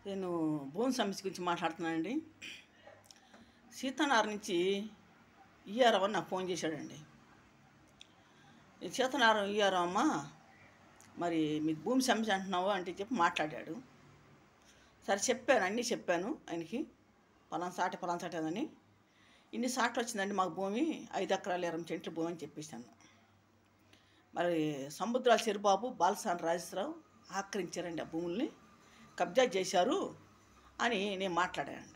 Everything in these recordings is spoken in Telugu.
నేను భూమి సమస్య గురించి మాట్లాడుతున్నానండి. సీతానగర్ నుంచి ఈఆర్ఓ అని నాకు ఫోన్ చేశాడండి. సీతానగరం ఈఆర్ఓ అమ్మ, మరి మీకు భూమి సమస్య అంటున్నావు అంటే చెప్పి మాట్లాడాడు. సరే చెప్పాను, అన్నీ చెప్పాను ఆయనకి. పలానా సాటి అని. ఇన్ని సాట్లు వచ్చిందండి మాకు భూమి, 5 ఎకరాలు 20 సెంట్ల భూమి అని చెప్పేసాను. మరి సముద్రాల చెరుబాబు, బాలసాని రాజేశ్వరరావు ఆక్రమించారండి ఆ భూముల్ని, కబ్జా చేశారు అని నేను మాట్లాడాను.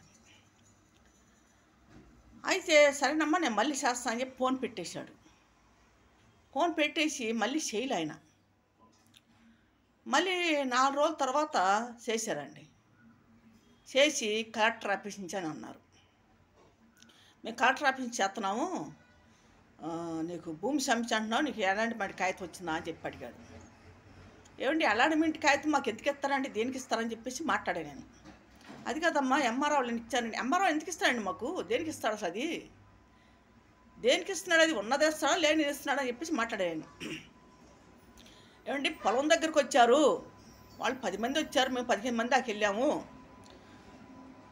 అయితే సరేనమ్మా నేను మళ్ళీ చేస్తాను అని చెప్పి ఫోన్ పెట్టేశాడు. ఫోన్ పెట్టేసి మళ్ళీ చేయలే ఆయన. మళ్ళీ 4 రోజుల తర్వాత చేశారండి. చేసి కలెక్టర్ ఆఫీస్ నుంచి అని అన్నారు. మేము కలెక్టర్ ఆఫీస్ నుంచి చేస్తున్నాము, నీకు భూమి సమస్య అంటున్నావు, నీకు అలాంటిమెంట్ కాగితం వచ్చిందా అని చెప్పి అడిగాడు. ఏమండి అలాంటిమెంట్ కాగితం మాకు ఎందుకు ఇస్తారండి, దేనికి ఇస్తారని చెప్పేసి మాట్లాడాను నేను. అది కాదమ్మా ఎంఆర్ఓ వాళ్ళని ఇచ్చానండి. ఎంఆర్ఓ ఎందుకు ఇస్తాడండి మాకు, దేనికి ఇస్తాడు అసలు, అది దేనికి ఇస్తున్నాడు, అది ఉన్నది ఇస్తాడా లేనిది ఇస్తున్నాడు అని చెప్పేసి మాట్లాడాను. ఏమండి పొలం దగ్గరికి వచ్చారు వాళ్ళు, 10 మంది వచ్చారు, మేము 15 మంది దాకా వెళ్ళాము,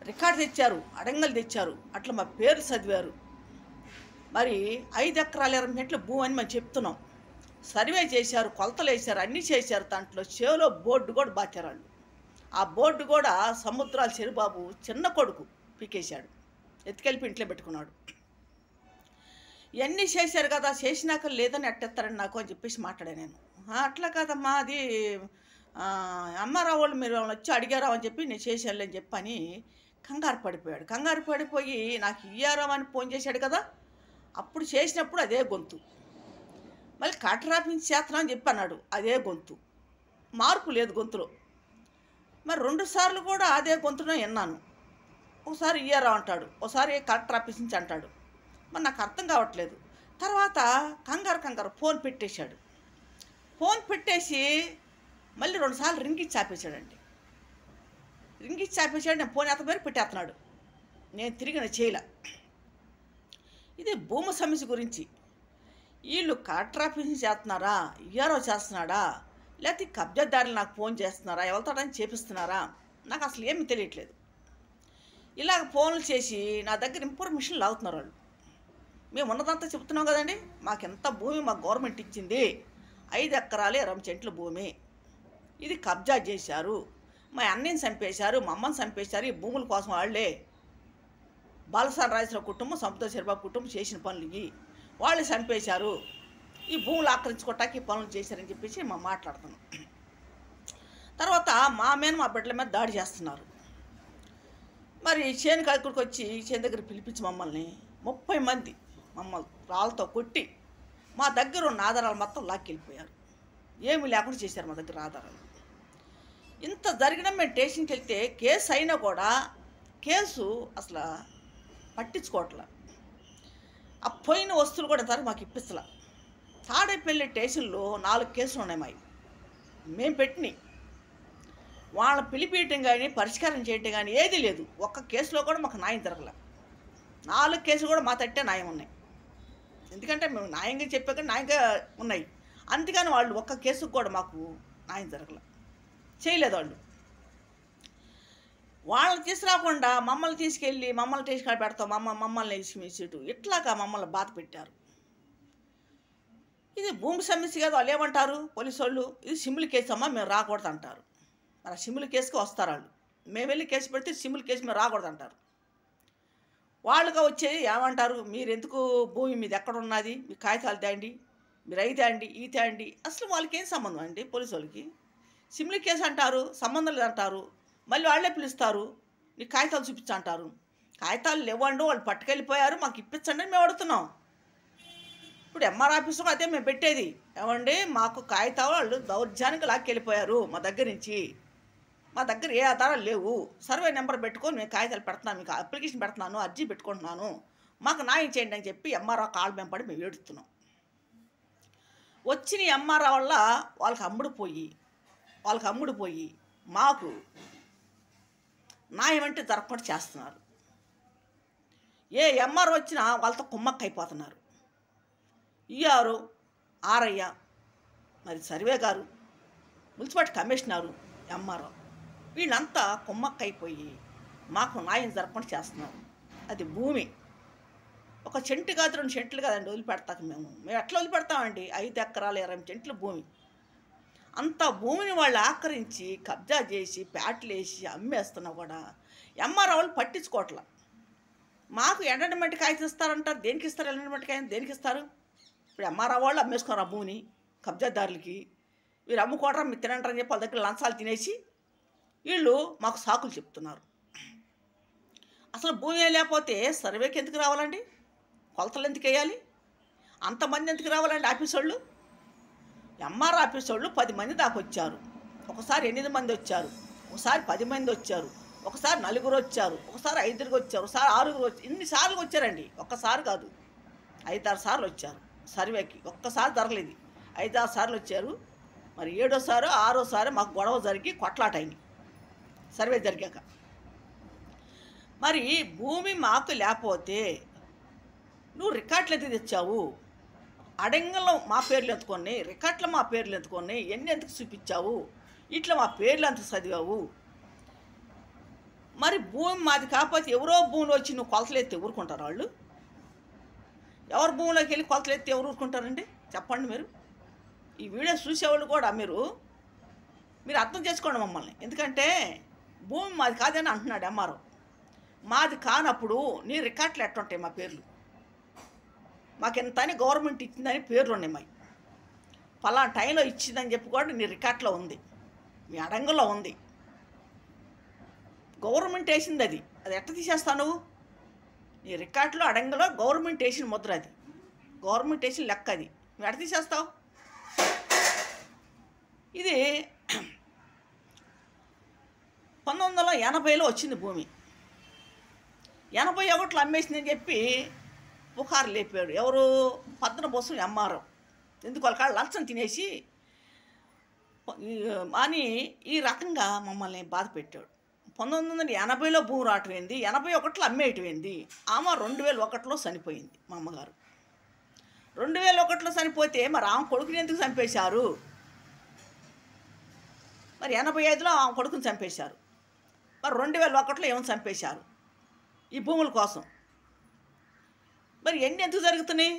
రికార్డు తెచ్చారు, అడంగలు తెచ్చారు, అట్లా మా పేర్లు చదివారు. మరి 5 ఎకరాలు 20 సెంట్ల భూమి అని మేము చెప్తున్నాం. సర్వే చేశారు, కొలతలు వేశారు, అన్నీ చేశారు. దాంట్లో చెవులో బోర్డు కూడా బాచారు వాళ్ళు. ఆ బోర్డు కూడా సముద్రాల చెరుబాబు చిన్న కొడుకు పీకేశాడు, ఎత్తుకెళ్ళి ఇంట్లో పెట్టుకున్నాడు. ఇవన్నీ చేశారు కదా, చేసినాక లేదని అట్టేస్తారని నాకు అని చెప్పేసి మాట్లాడాను నేను. అట్లా కాదమ్మా, అది అమ్మారావు వాళ్ళు మీరు వచ్చి అడిగారా అని చెప్పి నేను చేశాను అని చెప్పని కంగారు పడిపోయాడు. కంగారు పడిపోయి నాకు ఇయ్యారా అని ఫోన్ చేశాడు కదా, అప్పుడు చేసినప్పుడు అదే గొంతు, మళ్ళీ కలెక్టర్ నుంచి చేస్తున్నా అని చెప్పి అన్నాడు, అదే గొంతు, మార్పు లేదు గొంతులో. మరి 2 సార్లు కూడా అదే గొంతులో విన్నాను. ఒకసారి ఇయ్యారా అంటాడు, ఒకసారి కలెక్టర్ ఆఫీస్ నుంచి అంటాడు. మరి నాకు అర్థం కావట్లేదు. తర్వాత కంగారు ఫోన్ పెట్టేశాడు. ఫోన్ పెట్టేసి మళ్ళీ 2 సార్లు రింగ్ ఇచ్చి ఆపేశాడండి. రింగ్ ఇచ్చి ఆపేశాడు. నేను ఫోన్ ఎత్తబోయి పెట్టేస్తున్నాడు. నేను తిరిగి చేయలే. ఇది భూమి సమస్య గురించి. వీళ్ళు కలెక్టర్ ఆఫీస్ నుంచి చేస్తున్నారా, ఈఆర్ఓ చేస్తున్నాడా, లేకపోతే కబ్జాదారులు నాకు ఫోన్ చేస్తున్నారా, ఎవరితోటని చేపిస్తున్నారా, నాకు అసలు ఏమీ తెలియట్లేదు. ఇలాగ ఫోన్లు చేసి నా దగ్గర ఇన్ఫర్మేషన్ లాగుతున్నారు వాళ్ళు. మేము ఉన్నదంతా చెప్తున్నాం కదండి, మాకెంత భూమి మాకు గవర్నమెంట్ ఇచ్చింది, 5 ఎకరాలు 20 సెంట్ల భూమి, ఇది కబ్జా చేశారు, మా అన్నయ్యని చంపేశారు, మా అమ్మని చంపేశారు, ఈ భూముల కోసం వాళ్ళే, బాలసాని రాజేశ్వరరావు కుటుంబం, సముద్ర చెరుబాబు కుటుంబం చేసిన పనులు ఇవి, వాళ్ళు చంపేశారు, ఈ భూములు ఆక్రమించుకోవటానికి పనులు చేశారని చెప్పేసి మేము మాట్లాడుతున్నాం. తర్వాత మా బిడ్డల మీద దాడి చేస్తున్నారు. మరి చేను కాకుడికి వచ్చి చేను దగ్గర పిలిపించి మమ్మల్ని 30 మంది మమ్మల్ని రాళ్ళతో కొట్టి మా దగ్గర ఉన్న ఆధారాలు మొత్తం లాక్కెళ్ళిపోయారు. ఏమీ లేకుండా చేశారు మా దగ్గర ఆధారాలు. ఇంత జరిగినా మేము స్టేషన్కి వెళ్తే కేసు అయినా కూడా కేసు అసలు పట్టించుకోవట్లే. ఆ పోయిన వస్తువులు కూడా తర మాకు ఇప్పిస్తలే. తాడేపల్లి స్టేషన్లో 4 కేసులు ఉన్నాయి మావి, మేము పెట్టినాయి. వాళ్ళ పిలిపియటం కానీ పరిష్కారం చేయటం కానీ ఏదీ లేదు. ఒక్క కేసులో కూడా మాకు న్యాయం జరగలే. 4 కేసులు కూడా మా తట్టే న్యాయం ఉన్నాయి. ఎందుకంటే మేము న్యాయంగా చెప్పాక న్యాయంగా ఉన్నాయి. అందుకని వాళ్ళు ఒక్క కేసుకు కూడా మాకు న్యాయం జరగలే, చేయలేదు. వాళ్ళని తీసుకురాకుండా మమ్మల్ని తీసుకెళ్ళి మమ్మల్ని తీసుకెళ్ళి పెడతాం, మమ్మల్ని ఇటు ఇట్లాగా మమ్మల్ని బాధ పెట్టారు. ఇది భూమి సమస్య కదా, వాళ్ళు ఏమంటారు పోలీసు వాళ్ళు, ఇది సిమ్ముల కేసు అమ్మా, మేము రాకూడదు అంటారు. మరి సిమ్ముల కేసుకి వస్తారు వాళ్ళు. మేము వెళ్ళి కేసు పెడితే సిమ్ముల కేసు మేము రాకూడదు అంటారు. వాళ్ళుగా వచ్చేది ఏమంటారు, మీరు ఎందుకు భూమి మీద ఎక్కడ ఉన్నది, మీ కాగితాలు తేండి, మీరు అయి తేండి, ఈ తేండి. అసలు వాళ్ళకి ఏం సంబంధం అండి, పోలీసు వాళ్ళకి సిమ్ముల కేసు అంటారు, సంబంధం లేదంటారు. మళ్ళీ వాళ్ళే పిలుస్తారు, నీకు కాగితాలు చూపించంటారు. కాగితాలు లేవండి, వాళ్ళు పట్టుకెళ్ళిపోయారు, మాకు ఇప్పించండి అని మేము అడుగుతున్నాం. ఇప్పుడు ఎంఆర్ ఆఫీసులో అదే మేము పెట్టేది, ఏమండి మాకు కాగితాలు వాళ్ళు దౌర్జానికి లాక్కెళ్ళిపోయారు మా దగ్గర నుంచి, మా దగ్గర ఏ ఆధారాలు లేవు, సర్వే నెంబర్ పెట్టుకొని మేము కాగితాలు పెడుతున్నాను, మీకు అప్లికేషన్ పెడుతున్నాను, అర్జీ పెట్టుకుంటున్నాను, మాకు న్యాయం చేయండి అని చెప్పి ఎంఆర్ఓ కాళ్ళ మేము పడి మేము ఏడుస్తున్నాం. వచ్చిన ఎంఆర్ఓ వల్ల వాళ్ళకి అమ్ముడుపోయి మాకు న్యాయం అంటే దొరకకుండా చేస్తున్నారు. ఏ ఎంఆర్ఓ వచ్చినా వాళ్ళతో కుమ్మక్క అయిపోతున్నారు. ఈఆర్ఓ, ఆర్ఐ, మరి సర్వే గారు, మున్సిపాలిటీ కమిషనరు, ఎంఆర్ఓ వీళ్ళంతా కుమ్మక్కైపోయి మాకు న్యాయం జరపకుండా చేస్తున్నారు. అది భూమి ఒక సెంటు కాదు, 2 సెంట్లు కాదండి వదిలిపెడతాక మేము ఎట్లా వదిలిపెడతామండి? 5 ఎకరాలు 20 సెంట్లు భూమి. అంత భూమిని వాళ్ళు ఆక్రమించి కబ్జా చేసి ప్యాట్లేసి అమ్మేస్తున్నా కూడా ఎంఆర్ఓ వాళ్ళు పట్టించుకోవట్ల. మాకు ఎండర్మెంట్ కాగితం ఇస్తారంటారు. దేనికి ఇస్తారు? ఎండర్మెంట్ కాగితం దేనికి ఇస్తారు? ఇప్పుడు ఎంఆర్ఓ వాళ్ళు అమ్మేసుకోరు ఆ భూమిని కబ్జాదారులకి. వీరు అమ్ముకోవడం మీరు తినంటారని చెప్పి వాళ్ళ దగ్గర లంచాలు తినేసి వీళ్ళు మాకు సాకులు చెప్తున్నారు. అసలు భూమి లేకపోతే సర్వేకి ఎందుకు రావాలండి? కొలతలు ఎందుకు వేయాలి? అంతమంది ఎందుకు రావాలండి ఆఫీస్ వాళ్ళు? ఎంఆర్ ఆఫీస్ వాళ్ళు 10 మంది దాకా వచ్చారు. ఒకసారి 8 మంది వచ్చారు, ఒకసారి 10 మంది వచ్చారు, ఒకసారి 4 వచ్చారు, ఒకసారి 5 వచ్చారు, ఒకసారి 6 వచ్చారు. ఇన్నిసార్లు వచ్చారండి. ఒక్కసారి కాదు, 5-6 సార్లు వచ్చారు సర్వేకి. ఒక్కసారి జరగలేదు, 5-6 సార్లు వచ్చారు. మరి 7వ సారి 6వ సారి మాకు గొడవ జరిగి కొట్లాట అయింది సర్వే జరిగాక. మరి భూమి మాకు లేకపోతే నువ్వు రికార్డులు ఎందుకు తెచ్చావు? అడంగంలో మా పేర్లు ఎత్తుకొని, రికార్డులో మా పేర్లు ఎత్తుకొని ఎన్ని ఎందుకు చూపించావు? ఇట్లా మా పేర్లు ఎంత చదివావు? మరి భూమి మాది కాకపోతే ఎవరో భూమిలో వచ్చి నువ్వు కొలతలు ఎత్తి ఊరుకుంటారు వాళ్ళు? ఎవరి భూమిలోకి వెళ్ళి కొలతలు ఎత్తి ఎవరు ఊరుకుంటారండి? చెప్పండి మీరు. ఈ వీడియో చూసేవాళ్ళు కూడా మీరు అర్థం చేసుకోండి మమ్మల్ని. ఎందుకంటే భూమి మాది కాదని అంటున్నాడు ఎంఆర్ఓ. మాది కానప్పుడు నీ రికార్డులు ఎట్టుంటాయి? మా పేర్లు మాకెంత అని గవర్నమెంట్ ఇచ్చిందని పేర్లు ఉన్నాయి. మావి ఫలానా టైంలో ఇచ్చిందని చెప్పి కూడా నీ రికార్డులో ఉంది, మీ అడంగంలో ఉంది. గవర్నమెంట్ వేసింది అది ఎట్లా తీసేస్తావు నువ్వు? నీ రికార్డులో అడంగంలో గవర్నమెంట్ వేసిన ముద్ర, అది గవర్నమెంట్ వేసిన లెక్క, అది నువ్వు ఎట్లా తీసేస్తావు? ఇది 1980లో వచ్చింది భూమి. 81లో అమ్మేసిందని చెప్పి పుకారు లేపాడు ఎవరు? పద్మభూషణ్ ఎంఆర్ఓ. ఎందుకు వాళ్ళ కాళ్ళు లంచం తినేసి అని ఈ రకంగా మమ్మల్ని బాధ పెట్టాడు. 1980లో భూమి రావటమైంది, 81లో అమ్మేయటమైంది. ఆమె 2001లో చనిపోయింది. మా అమ్మగారు 2001లో చనిపోతే మరి ఆమె కొడుకుని ఎందుకు చంపేశారు? మరి 85లో ఆమె కొడుకుని చంపేశారు. మరి 2001లో ఏమని చంపేశారు? ఈ భూముల కోసం. మరి ఎన్ని ఎందుకు జరుగుతున్నాయి?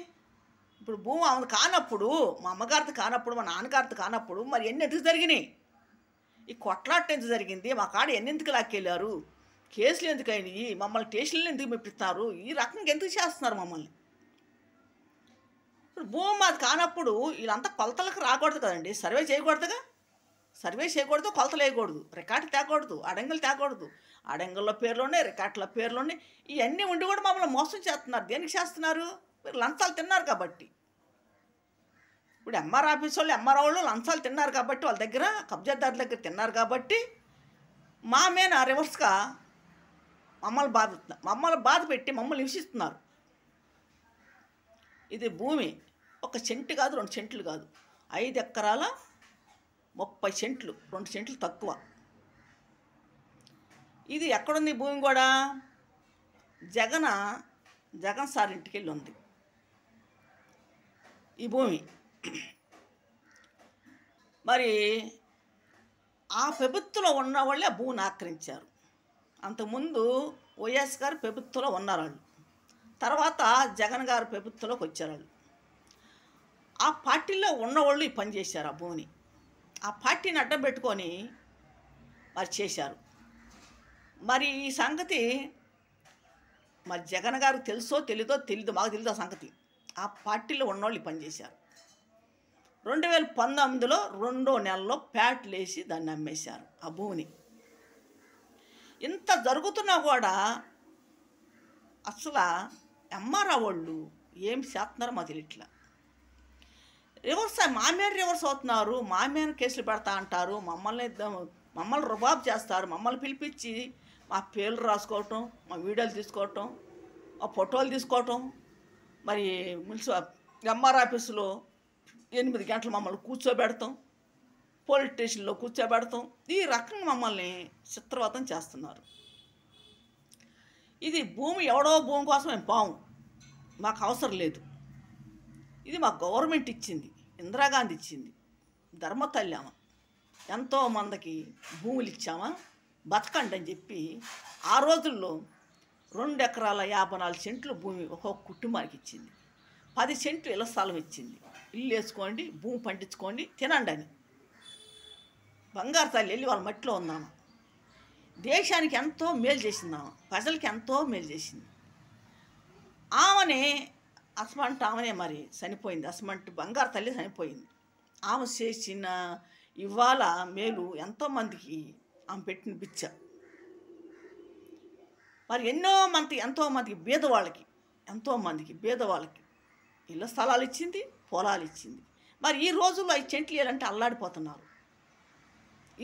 ఇప్పుడు భూమి ఆమె కానప్పుడు, మా అమ్మగారిది కానప్పుడు, మా నాన్నగారిది కానప్పుడు మరి ఎన్ని ఎందుకు జరిగినాయి? ఈ కొట్లాట ఎందుకు జరిగింది? మా కాడ ఎందుకు లాక్కెళ్ళారు? కేసులు ఎందుకు అయినాయి? మమ్మల్ని స్టేషన్లు ఎందుకు మెప్పిస్తారు? ఈ రకంగా ఎందుకు చేస్తున్నారు మమ్మల్ని? ఇప్పుడు భూమి మాది కానప్పుడు వీళ్ళంతా కొలతలకు రాకూడదు కదండి, సర్వే చేయకూడదుగా. సర్వే చేయకూడదు, కొలతలు వేయకూడదు, రికార్డు తేకూడదు, అడంగలు తేకూడదు. అడంగల్లో పేర్లోనే, రికార్డుల పేర్లోనే ఇవన్నీ ఉండి కూడా మమ్మల్ని మోసం చేస్తున్నారు. దేనికి చేస్తున్నారు? మీరు లంచాలు తిన్నారు కాబట్టి. ఇప్పుడు ఎంఆర్ ఆఫీస్ వాళ్ళు, ఎంఆర్ వాళ్ళు లంచాలు తిన్నారు కాబట్టి, వాళ్ళ దగ్గర కబ్జాదారుల దగ్గర తిన్నారు కాబట్టి మా మీద రివర్స్గా మమ్మల్ని బాధ పెట్టి మమ్మల్ని హింసిస్తున్నారు. ఇది భూమి ఒక సెంటు కాదు, 2 సెంట్లు కాదు, 5 ఎకరాల 30 సెంట్లు, 2 సెంట్లు తక్కువ. ఇది ఎక్కడుంది భూమి కూడా? జగన్ సార్ ఇంటికి వెళ్ళి ఉంది ఈ భూమి. మరి ఆ ప్రభుత్వంలో ఉన్న వాళ్ళే ఆ భూమిని ఆక్రమించారు. అంతకుముందు వైఎస్ గారు ప్రభుత్వంలో ఉన్నారు వాళ్ళు, తర్వాత జగన్ గారు ప్రభుత్వంలోకి వచ్చారు వాళ్ళు. ఆ పార్టీలో ఉన్నవాళ్ళు ఈ పని చేశారు. ఆ భూమిని ఆ పార్టీని అడ్డం పెట్టుకొని మరి చేశారు. మరి ఈ సంగతి మరి జగన్ గారికి తెలుసో తెలీదో తెలీదు, మాకు తెలీదు ఆ సంగతి. ఆ పార్టీలో ఉన్నవాళ్ళు ఈ పని చేశారు. 2019లో 2వ నెలలో ప్యాట్లు వేసి దాన్ని అమ్మేశారు ఆ భూమిని. ఇంత జరుగుతున్నా కూడా అసలు ఎంఆర్ఓ వాళ్ళు ఏం చేస్తున్నారో మాకు తెలియట్లా. మా మీద రివర్స్ అవుతున్నారు, మా మీద కేసులు పెడతా అంటారు, మమ్మల్ని రుబాబు చేస్తారు, మమ్మల్ని పిలిపించి మా పేర్లు రాసుకోవటం, మా వీడియోలు తీసుకోవటం, మా ఫోటోలు తీసుకోవటం. మరి ఎంఆర్ ఆఫీసులో 8 గంటలు మమ్మల్ని కూర్చోబెడతాం, పోలీస్ స్టేషన్లో కూర్చోబెడతాం. ఈ రకంగా మమ్మల్ని చిత్రవతం చేస్తున్నారు. ఇది భూమి ఎవడో భూమి కోసం మేము పోము, మాకు అవసరం లేదు. ఇది మా గవర్నమెంట్ ఇచ్చింది, ఇందిరాగాంధీ ఇచ్చింది, ధర్మతల్లి ఆమె. ఎంతోమందికి భూములు ఇచ్చామా, బతకండి అని చెప్పి ఆ రోజుల్లో 2 ఎకరాల 54 సెంట్లు భూమి ఒక్కొక్క కుటుంబానికి ఇచ్చింది. 10 సెంట్లు ఇళ్ల స్థలం ఇచ్చింది. ఇల్లు వేసుకోండి, భూమి పండించుకోండి, తినండి అని. బంగారు తల్లి వెళ్ళి వాళ్ళ మట్టిలో ఉందామా. దేశానికి ఎంతో మేలు చేసిందామా, ప్రజలకి ఎంతో మేలు చేసింది. ఆమెనే ఆమెనే మరి చనిపోయింది. అసమంటి బంగారు తల్లి చనిపోయింది. ఆమె చేసిన ఇవాళ మేలు ఎంతోమందికి ఆమె పెట్టిన బిచ్చ. మరి ఎంతోమందికి బీదవాళ్ళకి ఇళ్ళ స్థలాలు ఇచ్చింది, పొలాలు ఇచ్చింది. మరి ఈ రోజుల్లో 5 సెంట్లు ఇవ్వాలంటే అల్లాడిపోతున్నారు.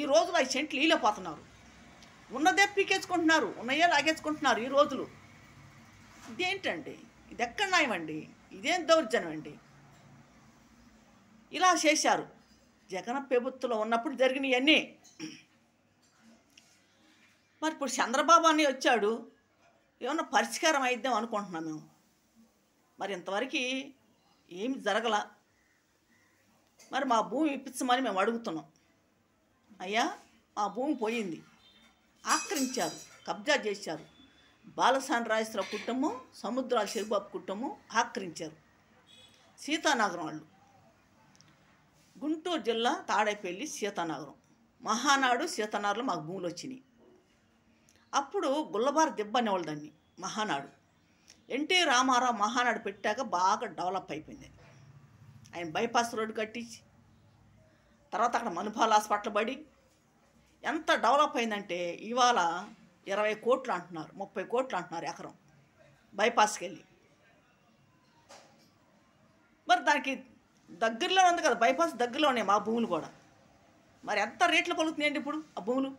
ఈ రోజులో 5 సెంట్లు ఇవ్వలేకపోతున్నారు. ఉన్నదే పీకేసుకుంటున్నారు, ఉన్నయే లాగేసుకుంటున్నారు ఈ రోజులు. ఇదేంటండి? ఇది ఎక్కడ న్యాయమండి? ఇదేం దౌర్జన్యం అండి? ఇలా చేశారు. జగన్ ప్రభుత్వంలో ఉన్నప్పుడు జరిగినవన్నీ. మరి ఇప్పుడు చంద్రబాబు అని వచ్చాడు, ఏమన్నా పరిష్కారం అయిద్దాం అనుకుంటున్నాం మేము. మరి ఇంతవరకు ఏమి జరగల. మరి మా భూమి ఇప్పించమని మేము అడుగుతున్నాం. అయ్యా, మా భూమి పోయింది, ఆక్రమించారు, కబ్జా చేశారు. బాలసాని రాజేశ్వరరావు కుటుంబం, సముద్రాల శివబాబు కుటుంబం ఆక్రమించారు. సీతానగరం వాళ్ళు, గుంటూరు జిల్లా తాడేపల్లి సీతానగరం, మహానాడు సీతానగరంలో మాకు భూములు వచ్చినాయి. అప్పుడు గుల్లబారు దిబ్బ అనేవాళ్ళు దాన్ని, మహానాడు. ఎన్టీ రామారావు మహానాడు పెట్టాక బాగా డెవలప్ అయిపోయింది. ఆయన బైపాస్ రోడ్డు కట్టించి తర్వాత అక్కడ మనుపాల హాస్పిటల్ పడి ఎంత డెవలప్ అయిందంటే ఇవాళ 20 కోట్లు అంటున్నారు, 30 కోట్లు అంటున్నారు ఎకరం బైపాస్కి వెళ్ళి. మరి దానికి దగ్గరలో ఉంది కదా, బైపాస్ దగ్గరలోనే మా భూములు కూడా. మరి ఎంత రేట్లు పలుకుతున్నాయండి ఇప్పుడు ఆ భూములు?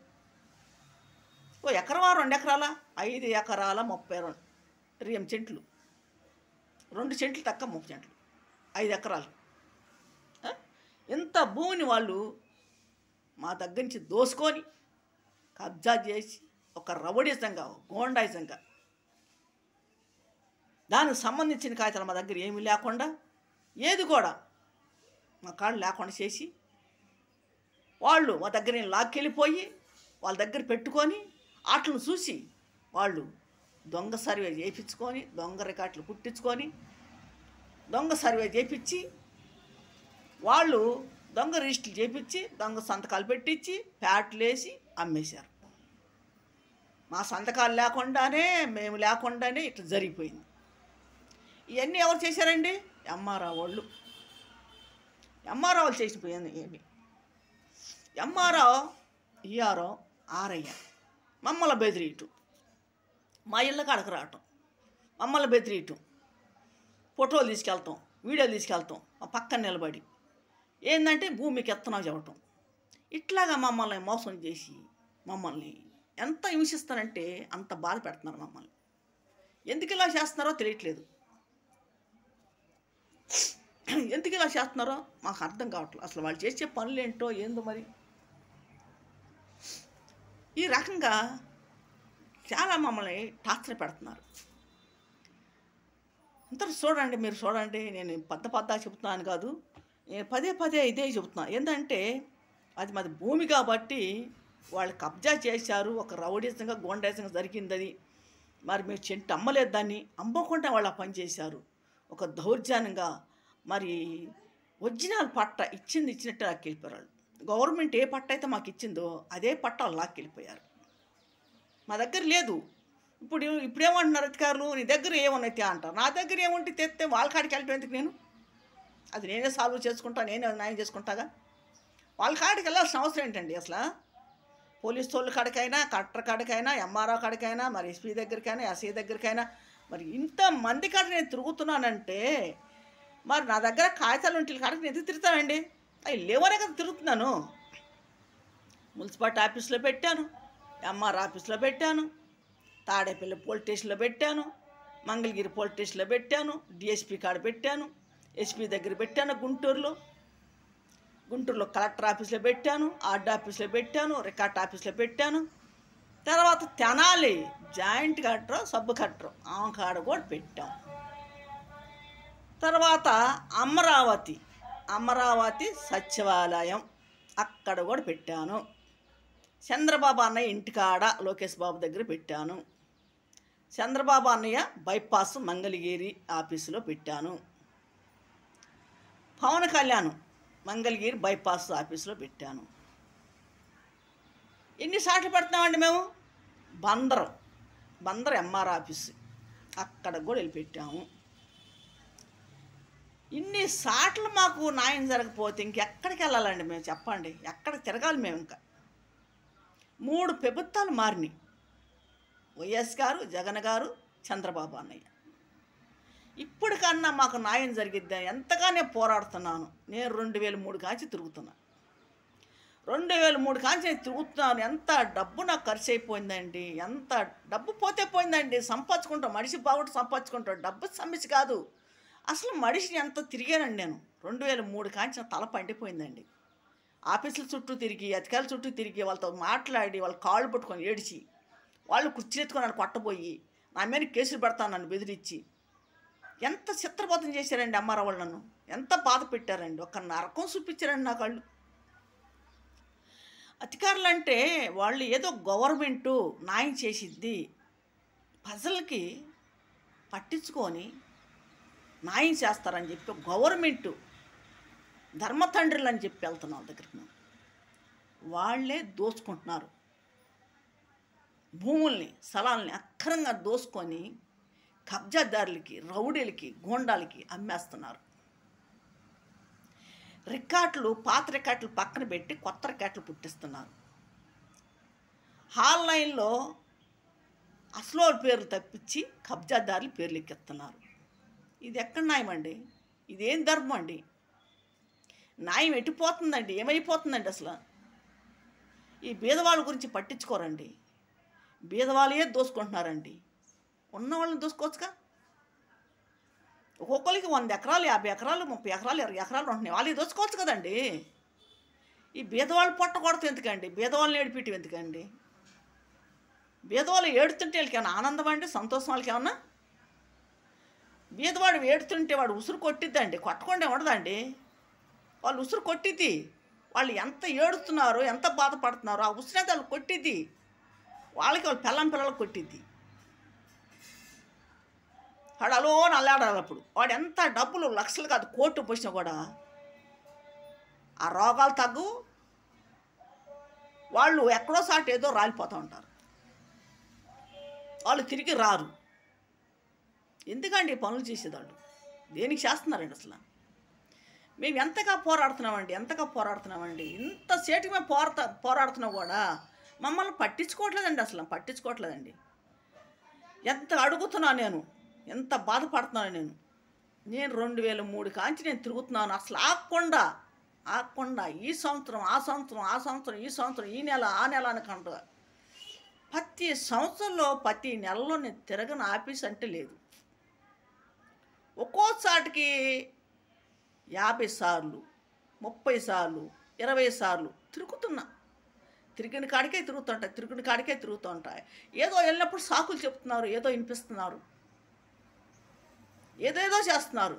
ఓ ఎకరమా 2 ఎకరాల? 5 ఎకరాల 32 సెంట్లు, 2 సెంట్లు తక్కువ 30 సెంట్లు, 5 ఎకరాలు. ఇంత భూమిని వాళ్ళు మా దగ్గర నుంచి దోసుకొని కబ్జా చేసి ఒక రౌడీజంగా, గోండాయిజంగా, దానికి సంబంధించిన కాగితాలు మా దగ్గర ఏమీ లేకుండా, ఏది కూడా మా కాళ్ళు లేకుండా చేసి వాళ్ళు మా దగ్గర లాక్కెళ్ళిపోయి వాళ్ళ దగ్గర పెట్టుకొని వాటిని చూసి వాళ్ళు దొంగ సర్వే చేయించుకొని, దొంగ రికార్డులు పుట్టించుకొని, దొంగ సర్వే చేయించి, వాళ్ళు దొంగ రిజిస్టర్లు చేయించి, దొంగ సంతకాలు పెట్టించి, ప్యాట్లు వేసి అమ్మేశారు. మా సంతకాలు లేకుండానే, మేము లేకుండానే ఇట్లా జరిగిపోయింది. ఇవన్నీ ఎవరు చేశారండి? ఎంఆర్ఓ వాళ్ళు. ఎంఆర్ఓ వాళ్ళు చేసిపోయింది. ఏమి ఎంఆర్ఓ, ఈఆర్ఓ, ఆర్ఐ మమ్మల్ని బెదిరియటం, మా ఇళ్ళకి అడక రావటం, మమ్మల్ని బెదిరియటం, ఫోటోలు తీసుకెళ్తాం, వీడియోలు తీసుకెళ్తాం, మా పక్కన నిలబడి ఏంటంటే భూమికి ఎత్తనాలు చెప్పటం. ఇట్లాగా మమ్మల్ని మోసం చేసి మమ్మల్ని ఎంత హింసిస్తారంటే అంత బాధ పెడుతున్నారు మమ్మల్ని. ఎందుకు ఇలా చేస్తున్నారో తెలియట్లేదు. ఎందుకు ఇలా చేస్తున్నారో మాకు అర్థం కావట్లేదు. అసలు వాళ్ళు చేసే పనులు ఏంటో ఏందో మరి. ఈ రకంగా చాలా మమ్మల్ని టార్చర్ పెడుతున్నారు. అంతా చూడండి, మీరు చూడండి. నేను పద్దా చెబుతున్నాను కాదు, నేను పదే ఇదే చెబుతున్నాను. ఏంటంటే అది మాది భూమి కాబట్టి వాళ్ళు కబ్జా చేశారు. ఒక రౌడీజంగా, గోండాయిజంగా జరిగింది అది. మరి మీరు చెంటు అమ్మలేదు, దాన్ని అమ్మకుండా వాళ్ళు ఆ పని చేశారు. ఒక దౌర్జన్యంగా మరి ఒరిజినల్ పట్ట ఇచ్చినట్టు లాక్కెళ్ళిపోయారు వాళ్ళు. గవర్నమెంట్ ఏ పట్ట అయితే మాకు ఇచ్చిందో అదే పట్ట వాళ్ళు లాక్కెళ్ళిపోయారు. మా దగ్గర లేదు. ఇప్పుడేమంటున్నారు అధికారులు, నీ దగ్గర ఏమన్నైతే అంటారు. నా దగ్గర ఏముంటే తెస్తే వాళ్ళ కాడికి వెళ్ళటం ఎందుకు? నేను అది నేనే సాల్వ్ చేసుకుంటా, నేనే న్యాయం చేసుకుంటాగా. వాళ్ళ కాడికి వెళ్ళాల్సిన అవసరం ఏంటండి అసలు? పోలీస్ తోళ్ళ కాడికైనా, కలెక్టర్ కాడికైనా, ఎంఆర్ఓ కాడికైనా, మరి ఎస్పీ దగ్గరికైనా, ఎస్ఐ దగ్గరికైనా, మరి ఇంతమంది కాడ నేను తిరుగుతున్నానంటే మరి నా దగ్గర కాగితాలు ఉంటే కాడికి నేను ఎందుకు తిరుగుతానండి? అవి లేవనే కదా తిరుగుతున్నాను. మున్సిపాలిటీ ఆఫీస్లో పెట్టాను, ఎంఆర్ ఆఫీస్లో పెట్టాను, తాడేపల్లి పోలీస్ స్టేషన్లో పెట్టాను, మంగళగిరి పోలీస్ స్టేషన్లో పెట్టాను, డిఎస్పీ కాడ పెట్టాను, ఎస్పీ దగ్గర పెట్టాను, గుంటూరులో కలెక్టర్ ఆఫీస్లో పెట్టాను, ఆర్డీ ఆఫీస్లో పెట్టాను, రికార్డ్ ఆఫీస్లో పెట్టాను. తర్వాత Tenali joint collector, sub collector ఆమె కాడ కూడా పెట్టాం. తర్వాత అమరావతి సచివాలయం అక్కడ కూడా పెట్టాను. చంద్రబాబు అన్నయ్య ఇంటికాడ లోకేష్ బాబు దగ్గర పెట్టాను. చంద్రబాబు అన్నయ్య బైపాస్ మంగళగిరి ఆఫీసులో పెట్టాను. పవన్ కళ్యాణ్ మంగళగిరి బైపాస్ ఆఫీసులో పెట్టాను. ఎన్నిసార్లు పెడుతున్నామండి మేము? బందర్ ఎంఆర్ ఆఫీసు అక్కడ కూడా వెళ్ళి పెట్టాము. ఇన్నిసార్లు మాకు న్యాయం జరగకపోతే ఇంకెక్కడికి వెళ్ళాలండి మేము? చెప్పండి, ఎక్కడ తిరగాలి మేము? ఇంకా 3 ప్రభుత్వాలు మారినాయి. వైఎస్ గారు, జగన్ గారు, చంద్రబాబు అన్నయ్య. ఇప్పటికన్నా మాకు న్యాయం జరిగిద్దని ఎంతగానే పోరాడుతున్నాను. నేను 2003 కాంచి తిరుగుతున్నాను. 2003 కాంచి నేను తిరుగుతున్నాను. ఎంత డబ్బు నాకు ఖర్చు అయిపోయిందండి. ఎంత డబ్బు పోతే పోయిందండి. సంపాదించుకుంటాం, మనిషి బాగుంటే సంపాదించుకుంటాం. డబ్బు సమస్య కాదు. అసలు మనిషిని ఎంత తిరిగానండి నేను. 2003 కాంచి నా తల పండిపోయిందండి. ఆఫీసుల చుట్టూ తిరిగి, అధికారుల చుట్టూ తిరిగి, వాళ్ళతో మాట్లాడి, వాళ్ళ కాళ్ళు పట్టుకొని ఏడిచి, వాళ్ళు కుర్చీలెత్తుకొని నన్ను కొట్టబోయి, నా మీద కేసులు పెడతాను నన్ను బెదిరించి, ఎంత చిత్రబోధం చేశారండి అమ్మారావు వాళ్ళు. నన్ను ఎంత బాధ పెట్టారండి. ఒక నరకం చూపించారండి నా కళ్ళు. అధికారులు అంటే వాళ్ళు ఏదో గవర్నమెంటు న్యాయం చేసిద్ది, ప్రజలకి పట్టించుకొని న్యాయం చేస్తారని చెప్పి గవర్నమెంటు ధర్మతండ్రులు అని చెప్పి వెళ్తున్నాం దగ్గరికి. వాళ్ళే దోచుకుంటున్నారు. భూముల్ని, స్థలాల్ని అక్రమంగా దోసుకొని కబ్జాదారులకి, రౌడీలకి, గూండాలకి అమ్మేస్తున్నారు. పాత రికార్డులు పక్కన పెట్టి కొత్త రికార్డులు పుట్టిస్తున్నారు. ఆన్లైన్లో అసలు పేర్లు తప్పించి కబ్జాదారులు పేర్లు ఎక్కిస్తున్నారు. ఇది ఎక్కడ న్యాయం అండి? ఇదేం ధర్మం అండి? న్యాయం ఎట్టిపోతుందండి? ఏమైపోతుందండి అసలు? ఈ బీదవాళ్ళ గురించి పట్టించుకోరండి. బీదవాళ్ళే దోసుకుంటున్నారండి. ఉన్నవాళ్ళని దోసుకోవచ్చుగా. ఒక్కొక్కరికి 100 ఎకరాలు, 50 ఎకరాలు, 30 ఎకరాలు, 20 ఎకరాలు ఉంటున్నాయి. వాళ్ళకి దోచుకోవచ్చు కదండి. ఈ బీదవాళ్ళు పొట్టకొడతాం ఎందుకండి? బీదవాళ్ళని ఏడిపిటం ఎందుకండి? బీదవాళ్ళు ఏడుతుంటే వాళ్ళకి ఏమన్నా ఆనందం అండి? సంతోషం వాళ్ళకి ఏమన్నా? బీదవాడు ఏడుతుంటే వాడు ఉసురు కొట్టిద్దండి, కొట్టకుండా ఉండదండి. వాళ్ళు ఉసురు కొట్టిద్ది. వాళ్ళు ఎంత ఏడుతున్నారో, ఎంత బాధపడుతున్నారో ఆ ఉసురైతే వాళ్ళు కొట్టిద్ది. వాళ్ళకి వాళ్ళ పిల్లలకు కొట్టిద్ది. వాడు అలో నల్లాడాలి. అప్పుడు వాడు ఎంత డబ్బులు లక్షలు కాదు కోట్లు పోసినా కూడా ఆ రోగాలు తగ్గు. వాళ్ళు ఎక్కడో సాటి ఏదో రాలిపోతూ ఉంటారు. వాళ్ళు తిరిగి రారు. ఎందుకండి పనులు చేసేవాళ్ళు? దేనికి చేస్తున్నారండి అసలు? మేము ఎంతగా పోరాడుతున్నామండి. ఇంత సేటుగా మేము పోరాడుతున్నా కూడా మమ్మల్ని పట్టించుకోవట్లేదండి. అసలు పట్టించుకోవట్లేదండి. ఎంత అడుగుతున్నా నేను, ఎంత బాధపడుతున్నాను నేను 2003 కాంచి నేను తిరుగుతున్నాను. అసలు ఆగకుండా ఈ సంవత్సరం, ఆ సంవత్సరం, ఈ సంవత్సరం, ఈ నెల, ఆ నెల అనకుండా ప్రతి సంవత్సరంలో, ప్రతి నెలలో నేను తిరగని ఆఫీస్ అంటే లేదు. ఒక్కోసాటికి 50 సార్లు, 30 సార్లు, 20 సార్లు తిరిగిన కాడికే తిరుగుతుంటాయి. ఏదో వెళ్ళినప్పుడు సాకులు చెప్తున్నారు, ఏదో వినిపిస్తున్నారు, ఏదేదో చేస్తున్నారు.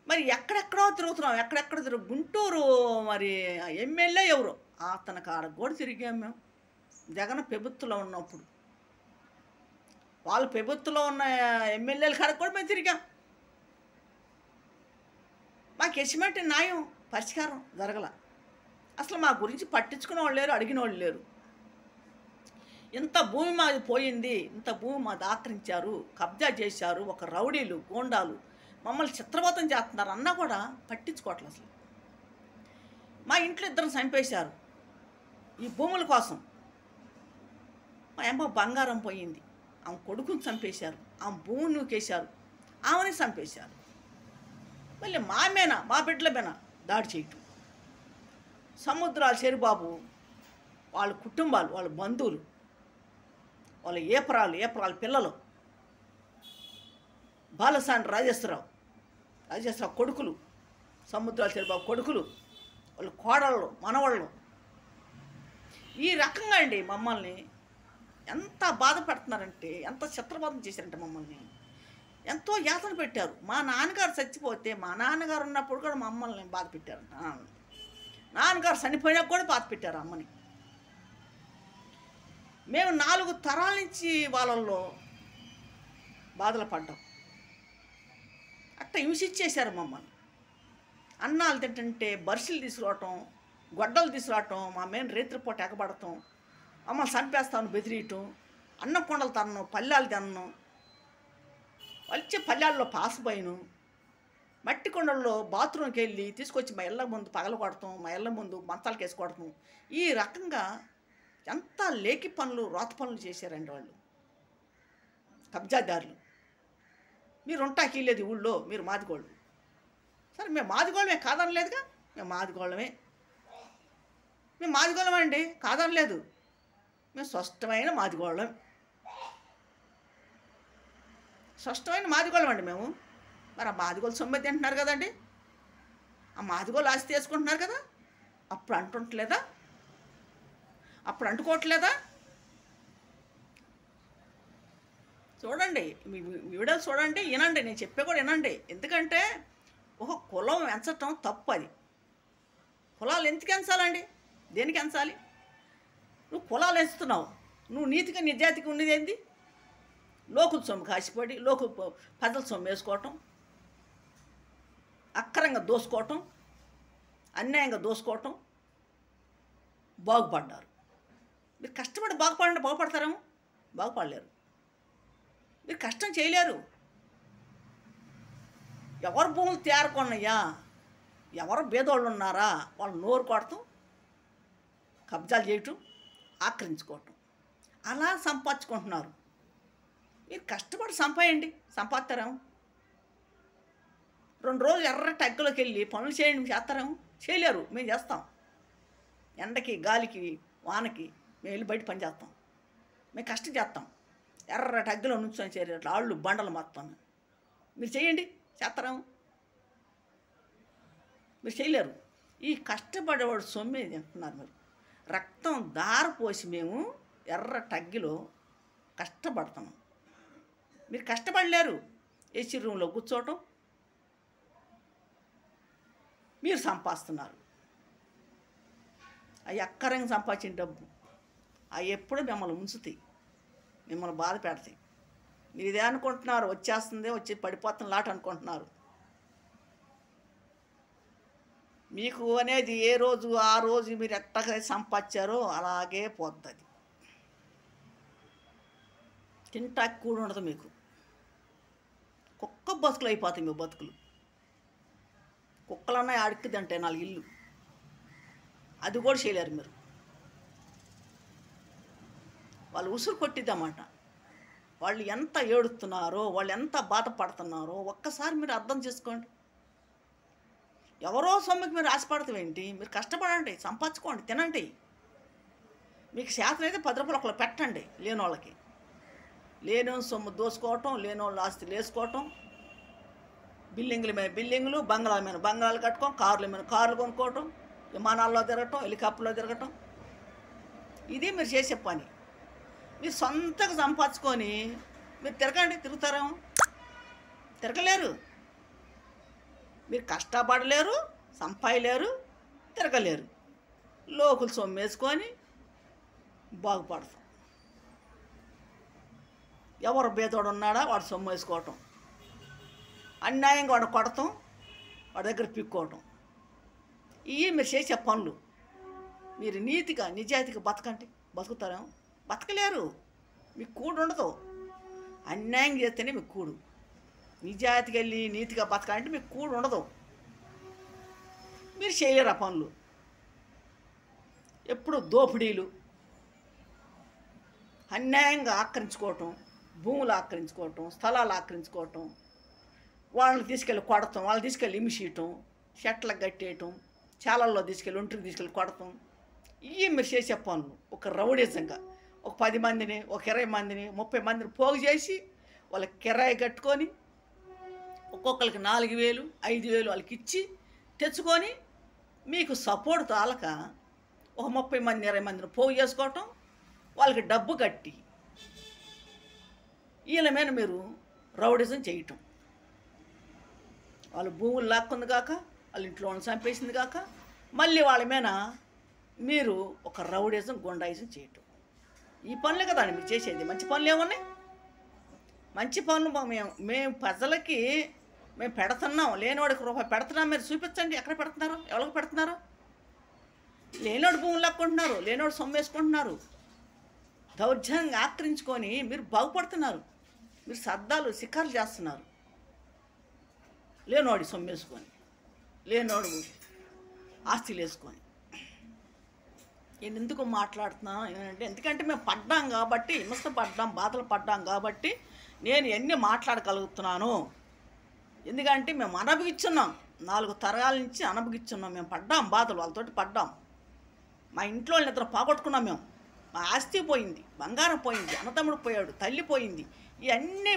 మరి ఎక్కడెక్కడో తిరుగుతున్నాం. గుంటూరు మరి ఎమ్మెల్యే ఎవరు అతని కాడ కూడా తిరిగాం మేము. జగన్ ప్రభుత్వంలో ఉన్నప్పుడు వాళ్ళు ప్రభుత్వంలో ఉన్న ఎమ్మెల్యేల కాడ కూడా మేము తిరిగాం. మాకు ఎస్టిమేట్ న్యాయం పరిష్కారం జరగల. అసలు మా గురించి పట్టించుకునే వాళ్ళు లేరు, అడిగిన వాళ్ళు లేరు. ఇంత భూమి మాది పోయింది, ఇంత భూమి మాది ఆక్రమించారు, కబ్జా చేశారు, ఒక రౌడీలు, గోండాలు మమ్మల్ని చిత్రవతం చేస్తున్నారు అన్నా కూడా పట్టించుకోవట్లేదు అసలు. మా ఇంట్లో 2 చంపేశారు ఈ భూముల కోసం. మా అమ్మ బంగారం పోయింది, ఆమె కొడుకుని చంపేశారు, ఆమె భూమిని నూకేశారు, ఆమెని చంపేశారు. మళ్ళీ మా బిడ్డల మీద దాడి చేయటం. సముద్రాల చెరుబాబు వాళ్ళ కుటుంబాలు, వాళ్ళ బంధువులు, వాళ్ళ ఏపరాలు పిల్లలు, బాలసాని రాజేశ్వరరావు కొడుకులు, సముద్రాల చెరుబాబు కొడుకులు, వాళ్ళ కోడళ్ళు, మనవాళ్ళు, ఈ రకంగా అండి మమ్మల్ని ఎంత బాధ పెడుతున్నారంటే, ఎంత చిత్రబాధం చేశారంటే మమ్మల్ని ఎంతో యాతన పెట్టారు. మా నాన్నగారు చచ్చిపోతే, మా నాన్నగారు ఉన్నప్పుడు కూడా మమ్మల్ని బాధ పెట్టారంట. నాన్నగారు చనిపోయినా కూడా పాత పెట్టారు అమ్మని. మేము 4 తరాల నుంచి వాళ్ళల్లో బాధలు పడ్డాం. అట్ట హింసించేశారు మమ్మల్ని. అన్నాలు తింటుంటే బర్షులు తీసుకురావటం, గొడ్డలు తీసుకురావటం, మా మేము రేత్రిపూట ఎగబడటం, మమ్మల్ని చంపేస్తాను బెదిరియటం, అన్నం కొండలు తనను, పల్లెలు తినను, వచ్చే పల్లెల్లో పాసపోయిను, మట్టి కొండల్లో బాత్రూమ్కి వెళ్ళి తీసుకొచ్చి మా ఇళ్ళ ముందు పగల కొడతాం, మా ఇళ్ళ ముందు మంచాలకు వేసి కొడతాం. ఈ రకంగా ఎంత లేకి పనులు, రోత పనులు చేశారండి వాళ్ళు కబ్జాదారులు. మీరు ఉంటాకి లేదు ఊళ్ళో, మీరు మాదిగోళ్ళు. సరే మేము మాదిగోళ్ళమే కాదనలేదుగా, మేము మాదిగోళ్ళమే, మేము మాదిగోళ్ళం అండి కాదనలేదు, మేము స్పష్టమైన మాదిగోళ్ళం, స్పష్టమైన మాదిగోళ్ళం అండి మేము. మరి ఆ మాదిగోళ్ళు సొమ్మెది అంటున్నారు కదండి, ఆ మాదిగోళ్ళు ఆస్తి వేసుకుంటున్నారు కదా, అప్పుడు అంటుంటలేదా, అప్పుడు అంటుకోవట్లేదా? చూడండి, మీ వీడియోలు చూడండి, వినండి, నేను చెప్పే కూడా వినండి. ఎందుకంటే ఒక కులం ఎంచటం తప్పు. అది కులాలు ఎందుకు ఎంచాలండి, దేనికి ఎంచాలి? నువ్వు కులాలు ఎంచుతున్నావు, నువ్వు నీతిగా నిజాయితీగా ఉండేది ఏంది? లోకుల సొమ్ము కాసిపడి ప్రజల సొమ్ము వేసుకోవటం, అక్రంగా దోసుకోవటం, అన్యాయంగా దోసుకోవటం. బాగుపడ్డారు. మీరు కష్టపడి బాగుపడతారేమో, బాగుపడలేరు. మీరు కష్టం చేయలేరు. ఎవరు భూములు తేరుకున్నాయా, ఎవరు బేదోళ్ళు ఉన్నారా, వాళ్ళు నోరు కొడతాం, కబ్జాలు చేయటం, ఆక్రమించుకోవటం, అలా సంపాదించుకుంటున్నారు. మీరు కష్టపడి సంపాదిస్తారేమో. 2 రోజులు ఎర్ర టగ్గులోకి వెళ్ళి పనులు చేయండి, చేస్తారేమో, చేయలేరు. మేము చేస్తాం. ఎండకి, గాలికి, వానకి మేము వెళ్ళి బయట పని చేస్తాం, మేము కష్టం చేస్తాం. ఎర్ర టగ్గులో నుంచొని చేరే రాళ్ళు బండలు మొత్తం మీరు చేయండి, చేస్తారేమో. మీరు చేయలేరు. ఈ కష్టపడేవాడు సొమ్మే తింటున్నారు. మీరు రక్తం దారపోసి మేము ఎర్ర టగ్గిలో కష్టపడుతున్నాం. మీరు కష్టపడలేరు. ఏసీ రూమ్లో కూర్చోవటం, మీరు సంపాదిస్తున్నారు. అవి అక్కరంగా సంపాదించిన డబ్బు అవి ఎప్పుడు మిమ్మల్ని ఉంచుతాయి, మిమ్మల్ని బాధ పెడతాయి. మీరు ఇదే అనుకుంటున్నారు, వచ్చేస్తుంది, వచ్చి పడిపోతున్న లాట అనుకుంటున్నారు. మీకు అనేది ఏ రోజు ఆ రోజు మీరు ఎట్టగా సంపాదించారో అలాగే పోతుంది. తింటాకి కూడా ఉండదు మీకు. కుక్క బతుకులు అయిపోతాయి మీ బతుకులు. కుక్కలన్నా అడుక్కుదంటే 4 ఇల్లు, అది కూడా చేయలేరు మీరు. వాళ్ళు ఉసురు కొట్టిద్దన్నమాట. వాళ్ళు ఎంత ఏడుస్తున్నారో, వాళ్ళు ఎంత బాధపడుతున్నారో ఒక్కసారి మీరు అర్థం చేసుకోండి. ఎవరో సొమ్ముకి మీరు ఆశపడతావేంటి? మీరు కష్టపడండి, సంపాదించుకోండి, తినండి. మీకు శాతం అయితే 10 రూపాయలు ఒకళ్ళు పెట్టండి లేనోళ్ళకి. లేనోళ్ళ సొమ్ము దోసుకోవటం, లేనోళ్ళ ఆస్తి లేసుకోవటం, బిల్డింగుల మీద బిల్డింగులు, బంగ్లాల మీద బంగ్లాలు కట్టుకోవడం, కార్ల మీద కార్లు కొనుక్కోవటం, విమానాల్లో తిరగటం, హెలికాప్టర్లో తిరగటం, ఇది మీరు చేసే పని. మీరు సొంతగా సంపాదించుకొని మీరు తిరుగుతారేమో, తిరగలేరు. మీరు కష్టపడలేరు, సంపాయలేరు, తిరగలేరు. లోకులు సొమ్ము వేసుకొని బాగుపడతాం. ఎవరు బేదోడు ఉన్నాడా వాడు సొమ్ము వేసుకోవటం, అన్యాయంగా వాడు కొడతాం, వాడి దగ్గర పిక్కోవటం, ఇవి మీరు చేసే పనులు. మీరు నీతిగా నిజాయితీగా బతుకుతారేమో, బతకలేరు. మీకు కూడు ఉండదు. అన్యాయం చేస్తేనే మీకు కూడు. నిజాయితీగా వెళ్ళి నీతిగా బతకాలంటే మీకు కూడు ఉండదు. మీరు చేయలేరు ఆ పనులు. ఎప్పుడు దోపిడీలు, అన్యాయంగా ఆక్రమించుకోవటం, భూములు ఆక్రమించుకోవటం, స్థలాలు ఆక్రమించుకోవటం, వాళ్ళని తీసుకెళ్ళి కొడతాం, వాళ్ళని తీసుకెళ్ళి హింసించటం, చెట్లకు కట్టేయటం, చాలల్లో తీసుకెళ్ళి ఒంటికి తీసుకెళ్ళి కొడతాం, ఇవి మీరు చేసే పనులు. ఒక రౌడీజంగా ఒక 10 మందిని, ఒక 20 మందిని, 30 మందిని పోగు చేసి వాళ్ళకి కిరాయి కట్టుకొని ఒక్కొక్కరికి 4,000, 5,000 వాళ్ళకి ఇచ్చి తెచ్చుకొని మీకు సపోర్ట్ తాలక ఒక 30 మంది, 20 మందిని పోగు చేసుకోవటం, వాళ్ళకి డబ్బు కట్టి వీళ్ళ మీద మీరు రౌడిజం చేయటం. వాళ్ళు భూములు లాక్కుంది కాక, వాళ్ళ ఇంట్లో చంపేసింది కాక, మళ్ళీ వాళ్ళ మీద మీరు ఒక రౌడీజం గుండాయిజం చేయటం. ఈ పనులే కదండి మీరు చేసేది. మంచి పనులు ఏమున్నాయి? మంచి పనులు మేము ప్రజలకి మేము పెడుతున్నాం. లేనివాడికి రూపాయి పెడుతున్నాం. మీరు చూపించండి ఎక్కడ పెడుతున్నారు, ఎవరికి పెడుతున్నారు? లేనివాడు భూములు లాక్కుంటున్నారు, లేనివాడు సొమ్ము వేసుకుంటున్నారు, దౌర్జన్యంగా ఆక్రమించుకొని మీరు బాగుపడుతున్నారు. మీరు సర్దాలు శిఖర్లు చేస్తున్నారు. లేనివాడి సొమ్ము వేసుకొని, లేనివాడు ఆస్తులు వేసుకొని. నేను ఎందుకు మాట్లాడుతున్నాను ఏంటంటే, ఎందుకంటే మేము పడ్డాం కాబట్టి, హింస పడ్డాం, బాధలు పడ్డాం కాబట్టి నేను ఎన్ని మాట్లాడగలుగుతున్నాను. ఎందుకంటే మేము అనుభవించున్నాం, 4 తరాల నుంచి అనుభవించున్నాం. మేము పడ్డాం బాధలు, వాళ్ళతోటి పడ్డాం. మా ఇంట్లో నిద్ర పోగొట్టుకున్నాం మేము. మా ఆస్తి పోయింది, బంగారం పోయింది, అన్నతమ్ముడు పోయాడు, తల్లి పోయింది. ఇవన్నీ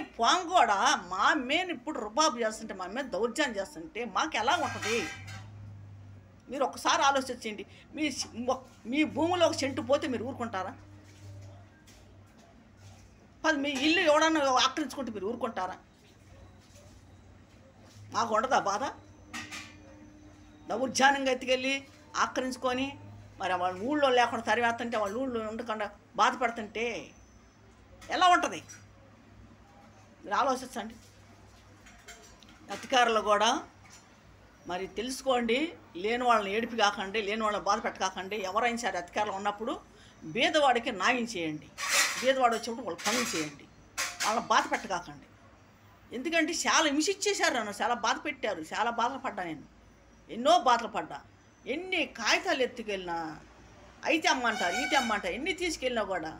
కూడా మా మీద ఇప్పుడు రుబాబు చేస్తుంటే, మా మీద దౌర్జన్యం చేస్తుంటే మాకు ఎలా ఉంటుంది? మీరు ఒకసారి ఆలోచించండి. మీ భూమిలో ఒక చెంటు పోతే మీరు ఊరుకుంటారా? మీ ఇల్లు ఎవడన్నా ఆక్రమించుకుంటే మీరు ఊరుకుంటారా? మాకు ఉండదా బాధ? దౌర్జన్యంగా ఎత్తుకెళ్ళి ఆక్రమించుకొని మరి వాళ్ళ ఊళ్ళో లేకుండా తరివేస్తుంటే, వాళ్ళ ఊళ్ళో ఉండకుండా బాధపడుతుంటే ఎలా ఉంటుంది? మీరు ఆలోచించండి. అధికారులు కూడా మరి తెలుసుకోండి. లేని వాళ్ళని ఏడిపి కాకండి, లేని వాళ్ళని బాధ పెట్టకాకండి. ఎవరైనా సరే అధికారులు ఉన్నప్పుడు బీదవాడికి న్యాయం చేయండి. బీదవాడు వచ్చినప్పుడు వాళ్ళు పనులు చేయండి. వాళ్ళని బాధ పెట్టకాకండి. ఎందుకంటే చాలా హింసించేశారు నన్ను, చాలా బాధ పెట్టారు, చాలా బాధలు పడ్డా నేను. ఎన్నో బాధలు పడ్డా. ఎన్ని కాగితాలు ఎత్తుకెళ్ళినా, అయితే అమ్మంటారు, ఈతే అమ్మంటారు, ఎన్ని తీసుకెళ్ళినా కూడా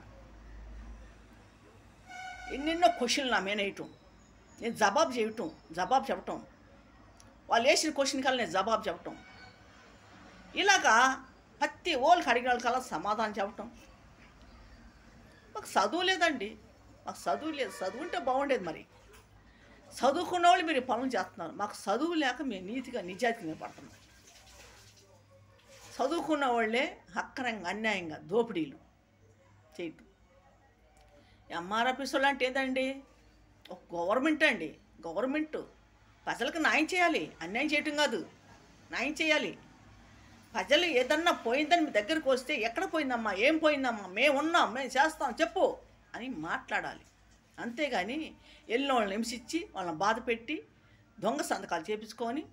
ఎన్నెన్నో క్వశ్చన్లు నా మీద వేయటం, నేను జవాబు చెప్పటం, వాళ్ళు వేసిన క్వశ్చన్ కల్లా నేను జవాబు చెప్పటం. ఇలాగా ప్రతి ఓళ్ళకి అడిగిన వాళ్ళకల్లా సమాధానం చెప్పటం. మాకు చదువు లేదండి, మాకు చదువు లేదు. చదువు ఉంటే బాగుండేది. మరి చదువుకున్న వాళ్ళు మీరు పనులు చేస్తున్నారు. మాకు చదువు లేక మేము నీతిగా నిజాయితీగా పడుతున్నాం. చదువుకున్న వాళ్ళే అక్రంగా అన్యాయంగా దోపిడీలు చేయటం. ఎంఆర్ఎఫ్ఎస్ అంటే ఏంటండి? ఒక గవర్నమెంట్ అండి. గవర్నమెంట్ ప్రజలకు న్యాయం చేయాలి, అన్యాయం చేయటం కాదు, న్యాయం చేయాలి. ప్రజలు ఏదన్నా పోయిందని మీ దగ్గరికి వస్తే, ఎక్కడ పోయిందమ్మా, ఏం పోయిందమ్మా, మేము ఉన్నాం, మేము చేస్తాం, చెప్పు అని మాట్లాడాలి. అంతేగాని ఎల్లిన వాళ్ళని హింసించి వాళ్ళని బాధ పెట్టి దొంగ సంతకాలు చేపించుకొని